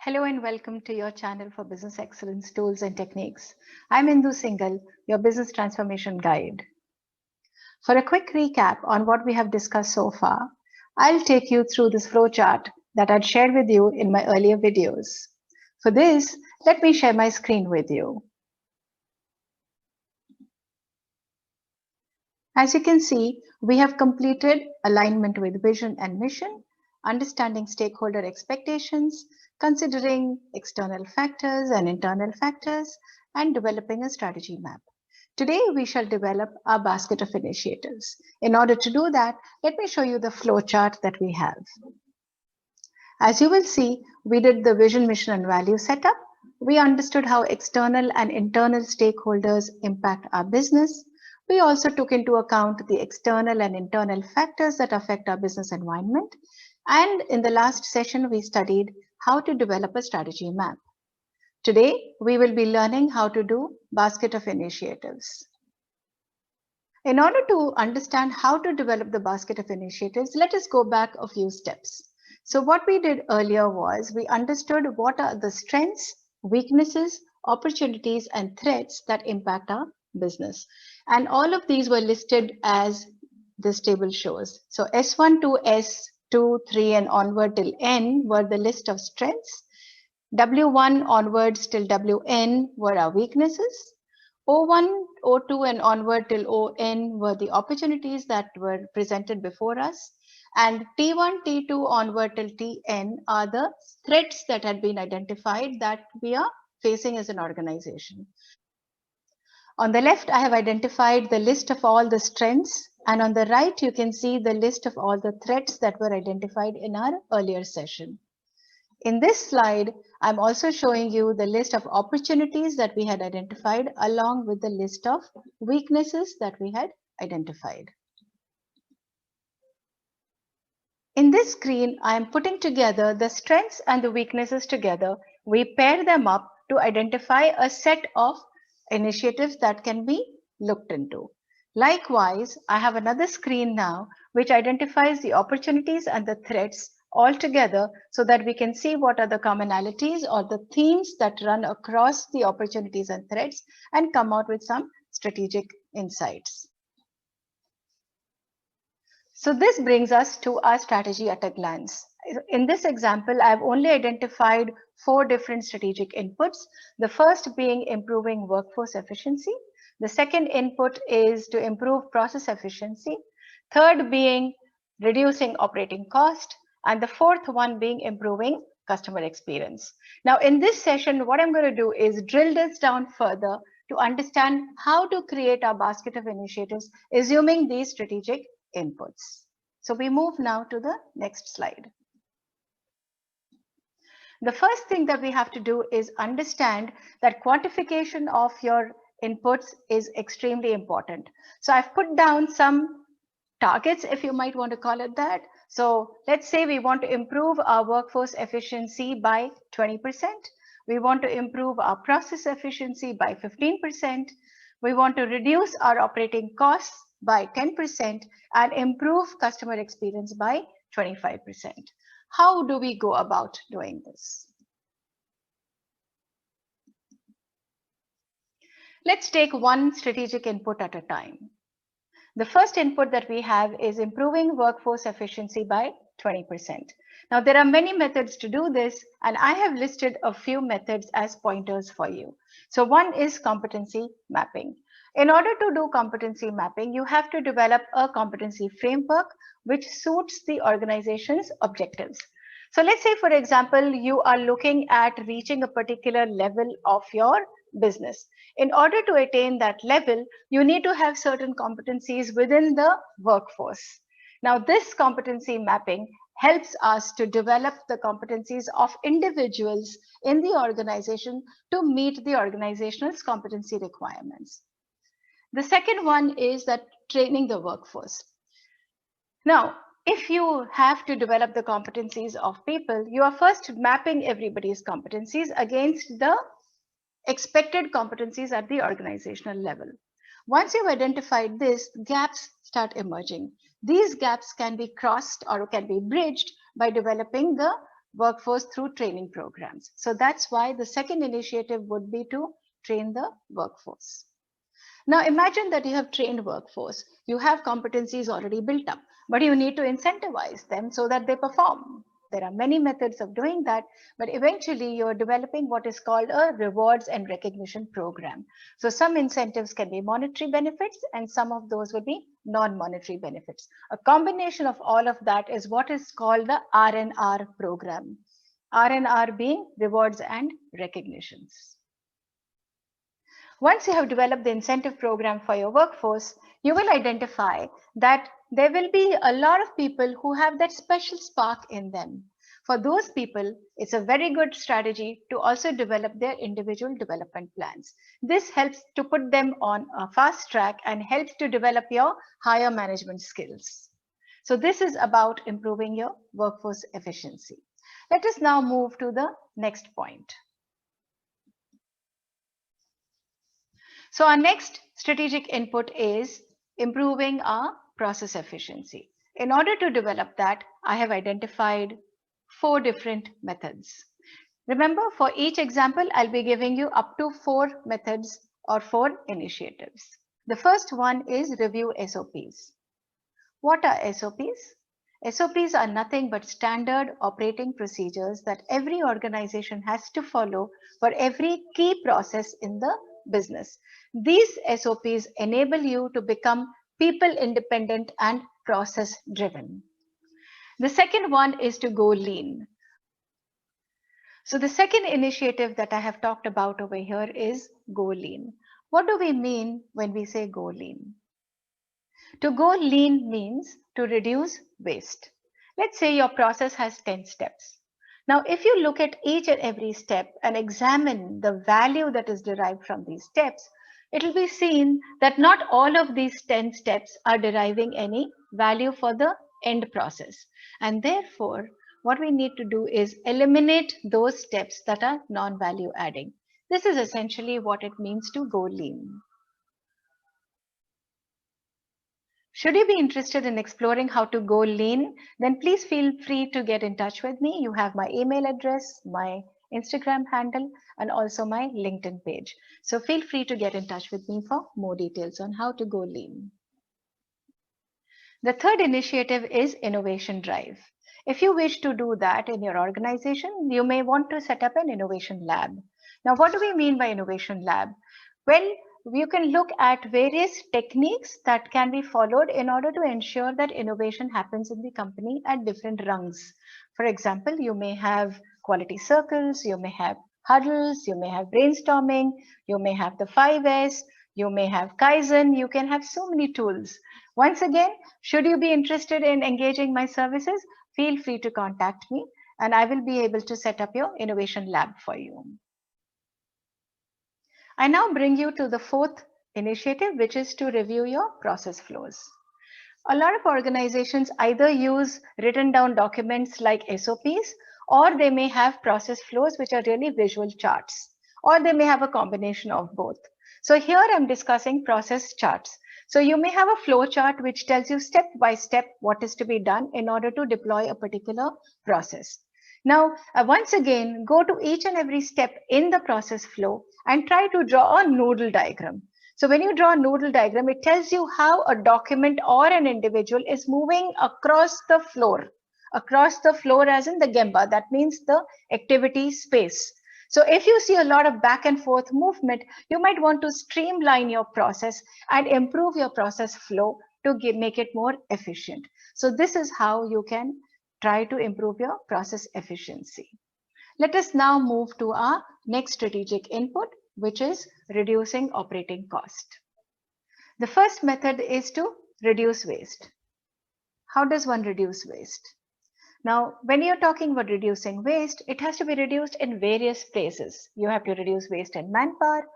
Hello and welcome to your channel for business excellence tools and techniques. I'm Indu Singhal, your business transformation guide. For a quick recap on what we have discussed so far, I'll take you through this flowchart that I'd shared with you in my earlier videos. For this, let me share my screen with you. As you can see, we have completed alignment with vision and mission, understanding stakeholder expectations, considering external factors and internal factors, and developing a strategy map. Today, we shall develop our basket of initiatives. In order to do that, let me show you the flow chart that we have. As you will see, we did the vision, mission, and value setup. We understood how external and internal stakeholders impact our business. We also took into account the external and internal factors that affect our business environment. And in the last session, we studied how to develop a strategy map. Today, we will be learning how to do basket of initiatives. In order to understand how to develop the basket of initiatives, let us go back a few steps. So what we did earlier was we understood what are the strengths, weaknesses, opportunities, and threats that impact our business. And all of these were listed as this table shows. So S1 to S2, 3, and onward till N were the list of strengths. W1 onwards till Wn were our weaknesses. O1, O2, and onward till On were the opportunities that were presented before us. And T1, T2 onward till Tn are the threats that had been identified that we are facing as an organization. On the left, I have identified the list of all the strengths, and on the right, you can see the list of all the threats that were identified in our earlier session. In this slide, I'm also showing you the list of opportunities that we had identified along with the list of weaknesses that we had identified. In this screen, I am putting together the strengths and the weaknesses together. We pair them up to identify a set of initiatives that can be looked into. Likewise, I have another screen now which identifies the opportunities and the threats all together so that we can see what are the commonalities or the themes that run across the opportunities and threats and come out with some strategic insights. So this brings us to our strategy at a glance. In this example, I've only identified 4 different strategic inputs. The first being improving workforce efficiency. The second input is to improve process efficiency. Third being reducing operating cost. And the fourth one being improving customer experience. Now, in this session, what I'm going to do is drill this down further to understand how to create our basket of initiatives, assuming these strategic inputs. So we move now to the next slide. The first thing that we have to do is understand that quantification of your inputs is extremely important. So I've put down some targets, if you might want to call it that. So let's say we want to improve our workforce efficiency by 20%. We want to improve our process efficiency by 15%. We want to reduce our operating costs by 10% and improve customer experience by 25%. How do we go about doing this? Let's take one strategic input at a time. The first input that we have is improving workforce efficiency by 20%. Now, there are many methods to do this, and I have listed a few methods as pointers for you. So one is competency mapping. In order to do competency mapping, you have to develop a competency framework which suits the organization's objectives. So let's say, for example, you are looking at reaching a particular level of your business. In order to attain that level, you need to have certain competencies within the workforce. Now, this competency mapping helps us to develop the competencies of individuals in the organization to meet the organization's competency requirements. The second one is that training the workforce. Now, if you have to develop the competencies of people, you are first mapping everybody's competencies against the expected competencies at the organizational level. Once you've identified this, gaps start emerging. These gaps can be crossed or can be bridged by developing the workforce through training programs. So that's why the second initiative would be to train the workforce. Now imagine that you have trained workforce. You have competencies already built up, but you need to incentivize them so that they perform. There are many methods of doing that, but eventually you're developing what is called a rewards and recognition program. So some incentives can be monetary benefits and some of those will be non-monetary benefits. A combination of all of that is what is called the R&R program. R&R being rewards and recognitions. Once you have developed the incentive program for your workforce, you will identify that there will be a lot of people who have that special spark in them. For those people, it's a very good strategy to also develop their individual development plans. This helps to put them on a fast track and helps to develop your higher management skills. So this is about improving your workforce efficiency. Let us now move to the next point. So our next strategic input is improving our process efficiency. In order to develop that, I have identified 4 different methods. Remember, for each example, I'll be giving you up to 4 methods or 4 initiatives. The first one is review SOPs. What are SOPs? SOPs are nothing but standard operating procedures that every organization has to follow for every key process in the business. These SOPs enable you to become people independent and process driven. The second one is to go lean. So the second initiative that I have talked about over here is go lean. What do we mean when we say go lean? To go lean means to reduce waste. Let's say your process has 10 steps. Now, if you look at each and every step and examine the value that is derived from these steps, it will be seen that not all of these 10 steps are deriving any value for the end process. And therefore, what we need to do is eliminate those steps that are non-value adding. This is essentially what it means to go lean. Should you be interested in exploring how to go lean, then please feel free to get in touch with me. You have my email address, my Instagram handle, and also my LinkedIn page. So feel free to get in touch with me for more details on how to go lean. The third initiative is Innovation Drive. If you wish to do that in your organization, you may want to set up an innovation lab. Now, what do we mean by innovation lab? Well, you can look at various techniques that can be followed in order to ensure that innovation happens in the company at different rungs. For example, you may have quality circles, you may have huddles, you may have brainstorming, you may have the 5S, you may have Kaizen, you can have so many tools. Once again, should you be interested in engaging my services, feel free to contact me and I will be able to set up your innovation lab for you. I now bring you to the fourth initiative, which is to review your process flows. A lot of organizations either use written down documents like SOPs, or they may have process flows, which are really visual charts, or they may have a combination of both. So here I'm discussing process charts. So you may have a flow chart which tells you step by step what is to be done in order to deploy a particular process. Now, once again, go to each and every step in the process flow and try to draw a noodle diagram. So when you draw a noodle diagram, it tells you how a document or an individual is moving across the floor as in the Gemba. That means the activity space. So if you see a lot of back and forth movement, you might want to streamline your process and improve your process flow to make it more efficient. So this is how you can try to improve your process efficiency. Let us now move to our next strategic input, which is reducing operating cost. The first method is to reduce waste. How does one reduce waste? Now, when you're talking about reducing waste, it has to be reduced in various places. You have to reduce waste in manpower,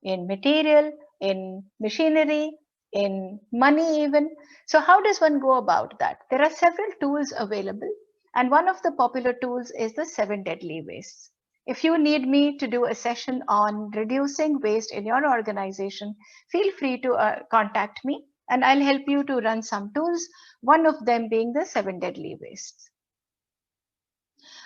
in material, in machinery, in money even. So how does one go about that? There are several tools available, and one of the popular tools is the 7 deadly wastes. If you need me to do a session on reducing waste in your organization, feel free to contact me and I'll help you to run some tools, one of them being the 7 deadly wastes.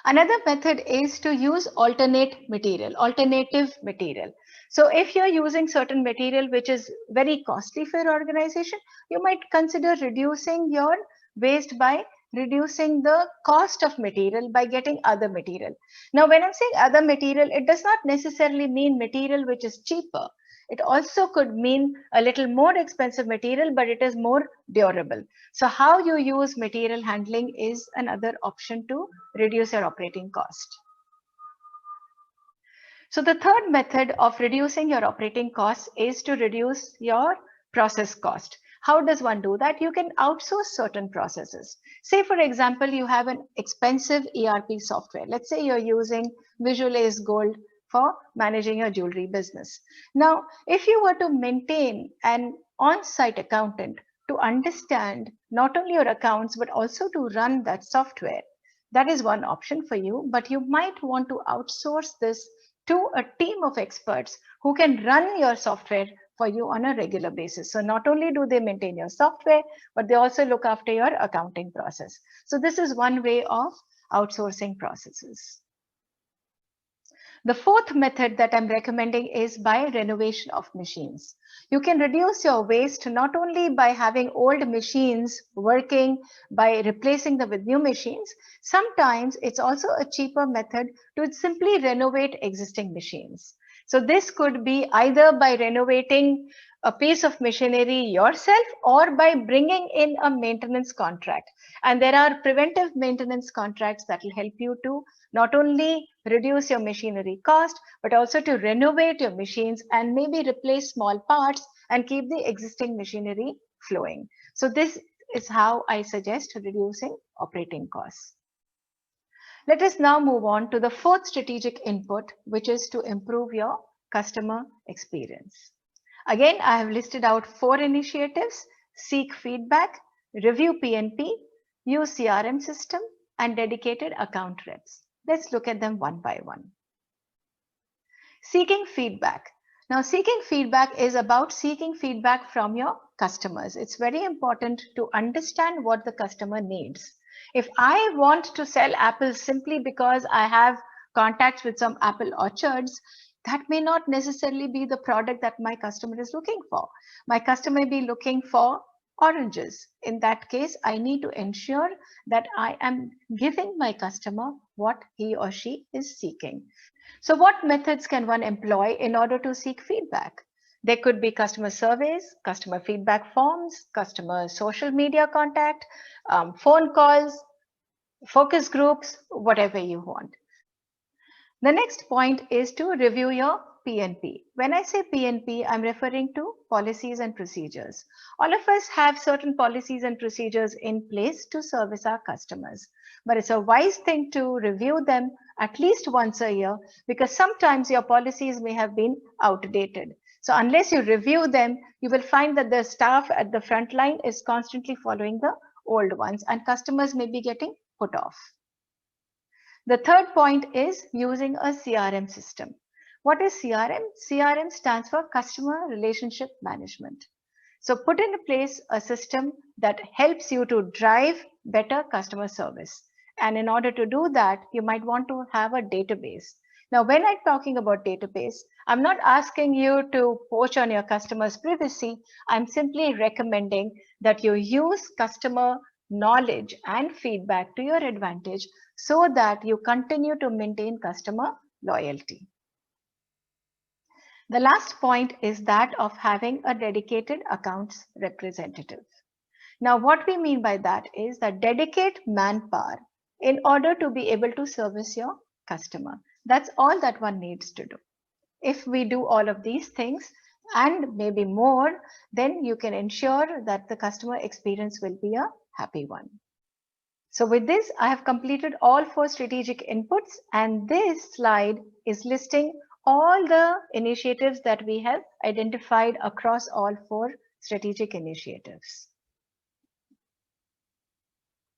Another method is to use alternative material. So if you're using certain material which is very costly for your organization, you might consider reducing your waste by reducing the cost of material by getting other material. Now, when I'm saying other material, it does not necessarily mean material which is cheaper. It also could mean a little more expensive material, but it is more durable. So how you use material handling is another option to reduce your operating cost. So the third method of reducing your operating costs is to reduce your process cost. How does one do that? You can outsource certain processes. Say, for example, you have an expensive ERP software. Let's say you're using Visual Ace Gold for managing your jewelry business. Now, if you were to maintain an on-site accountant to understand not only your accounts, but also to run that software, that is one option for you, but you might want to outsource this to a team of experts who can run your software for you on a regular basis. So not only do they maintain your software, but they also look after your accounting process. So this is one way of outsourcing processes. The fourth method that I'm recommending is by renovation of machines. You can reduce your waste not only by having old machines working, by replacing them with new machines. Sometimes it's also a cheaper method to simply renovate existing machines. So this could be either by renovating a piece of machinery yourself or by bringing in a maintenance contract. And there are preventive maintenance contracts that will help you to not only reduce your machinery cost, but also to renovate your machines and maybe replace small parts and keep the existing machinery flowing. So this is how I suggest reducing operating costs. Let us now move on to the fourth strategic input, which is to improve your customer experience. Again, I have listed out 4 initiatives: seek feedback, review P&P, use CRM system, and dedicated account reps. Let's look at them one by one. Seeking feedback. Now, seeking feedback is about seeking feedback from your customers. It's very important to understand what the customer needs. If I want to sell apples simply because I have contacts with some apple orchards, that may not necessarily be the product that my customer is looking for. My customer may be looking for oranges. In that case, I need to ensure that I am giving my customer what he or she is seeking. So what methods can one employ in order to seek feedback? There could be customer surveys, customer feedback forms, customer social media contact, phone calls, focus groups, whatever you want. The next point is to review your P&P. When I say P&P, I'm referring to policies and procedures. All of us have certain policies and procedures in place to service our customers, but it's a wise thing to review them at least once a year because sometimes your policies may have been outdated. So unless you review them, you will find that the staff at the front line is constantly following the old ones and customers may be getting put off. The third point is using a CRM system. What is CRM? CRM stands for Customer Relationship Management. So put in place a system that helps you to drive better customer service. And in order to do that, you might want to have a database. Now, when I'm talking about database, I'm not asking you to poach on your customers' privacy. I'm simply recommending that you use customer knowledge and feedback to your advantage so that you continue to maintain customer loyalty. The last point is that of having a dedicated accounts representative. Now, what we mean by that is that dedicate manpower in order to be able to service your customer. That's all that one needs to do. If we do all of these things and maybe more, then you can ensure that the customer experience will be a happy one. So with this, I have completed all 4 strategic inputs, and this slide is listing all the initiatives that we have identified across all 4 strategic initiatives.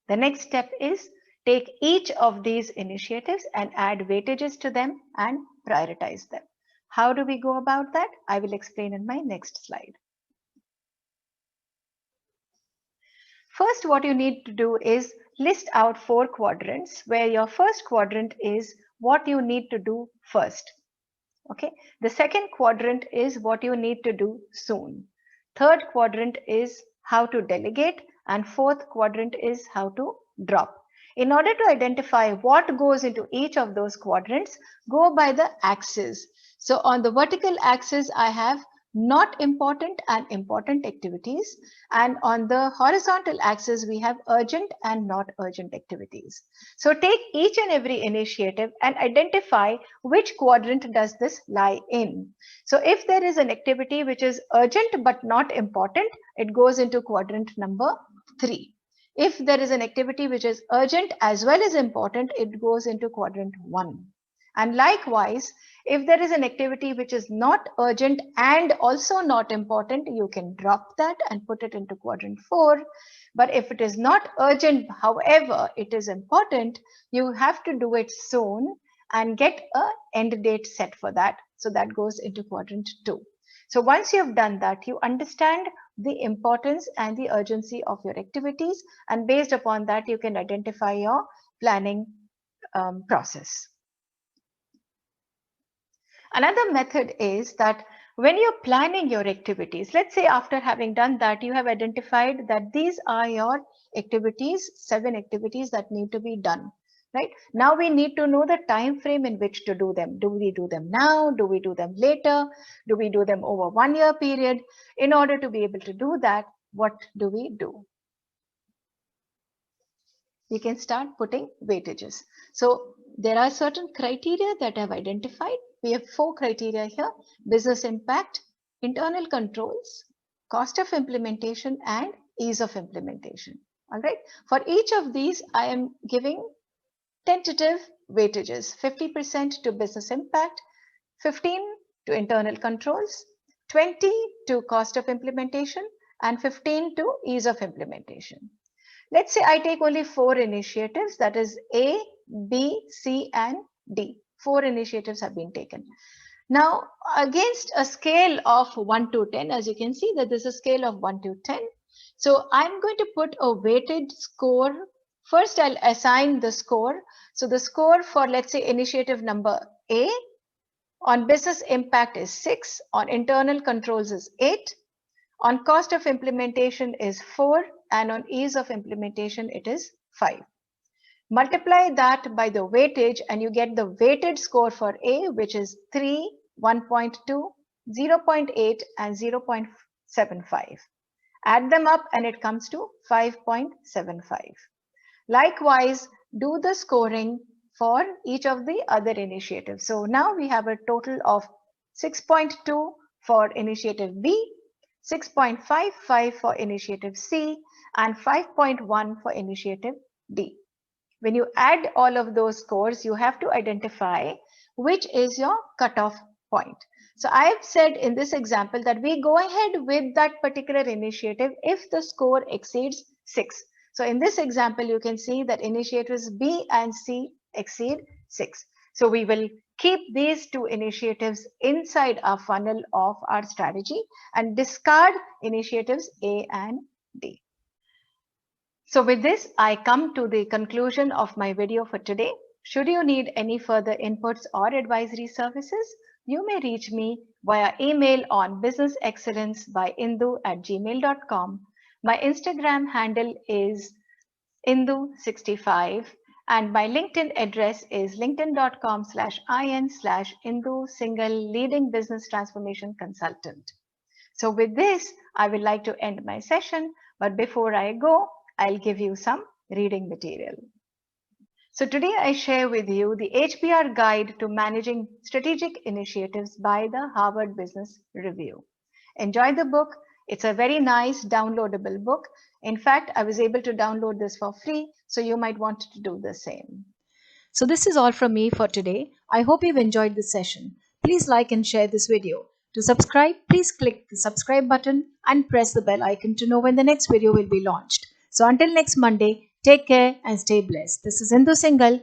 The next step is take each of these initiatives and add weightages to them and prioritize them. How do we go about that? I will explain in my next slide. First, what you need to do is list out 4 quadrants where your first quadrant is what you need to do first. Okay. The second quadrant is what you need to do soon. Third quadrant is how to delegate, and fourth quadrant is how to drop. In order to identify what goes into each of those quadrants, go by the axis. So on the vertical axis, I have not important and important activities. And on the horizontal axis, we have urgent and not urgent activities. So take each and every initiative and identify which quadrant does this lie in. So if there is an activity which is urgent but not important, it goes into quadrant number 3. If there is an activity which is urgent as well as important, it goes into quadrant 1. And likewise, if there is an activity which is not urgent and also not important, you can drop that and put it into quadrant 4. But if it is not urgent, however, it is important, you have to do it soon and get an end date set for that. So that goes into quadrant 2. So once you have done that, you understand the importance and the urgency of your activities, and based upon that, you can identify your planning process. Another method is that when you're planning your activities, let's say after having done that, you have identified that these are your activities, 7 activities that need to be done. Right? Now we need to know the time frame in which to do them. Do we do them now? Do we do them later? Do we do them over 1 year period? In order to be able to do that, what do we do? You can start putting weightages. So there are certain criteria that I've identified. We have 4 criteria here: business impact, internal controls, cost of implementation, and ease of implementation. All right. For each of these, I am giving tentative weightages: 50% to business impact, 15 to internal controls, 20 to cost of implementation, and 15 to ease of implementation. Let's say I take only 4 initiatives, that is A, B, C, and D. 4 initiatives have been taken. Now, against a scale of 1 to 10, as you can see that this is a scale of 1 to 10. So I'm going to put a weighted score. First, I'll assign the score. So the score for, let's say, initiative number A on business impact is 6, on internal controls is 8, on cost of implementation is 4, and on ease of implementation it is 5. Multiply that by the weightage and you get the weighted score for A, which is 3, 1.2, 0.8, and 0.75. Add them up and it comes to 5.75. Likewise, do the scoring for each of the other initiatives. So now we have a total of 6.2 for initiative B, 6.55 for initiative C, and 5.1 for initiative D. When you add all of those scores, you have to identify which is your cutoff point. So I have said in this example that we go ahead with that particular initiative if the score exceeds 6. So in this example, you can see that initiatives B and C exceed 6. So we will keep these 2 initiatives inside our funnel of our strategy and discard initiatives A and D. So with this, I come to the conclusion of my video for today. Should you need any further inputs or advisory services, you may reach me via email on businessexcellence@indu@gmail.com. My Instagram handle is Indu65 and my LinkedIn address is linkedin.com/in/Indu Singhal Leading Business Transformation Consultant. So with this, I would like to end my session, but before I go, I'll give you some reading material. So today I share with you the HBR Guide to Managing Strategic Initiatives by the Harvard Business Review. Enjoy the book. It's a very nice downloadable book. In fact, I was able to download this for free, so you might want to do the same. So this is all from me for today. I hope you've enjoyed this session. Please like and share this video. To subscribe, please click the subscribe button and press the bell icon to know when the next video will be launched. So until next Monday, take care and stay blessed. This is Indu Singhal.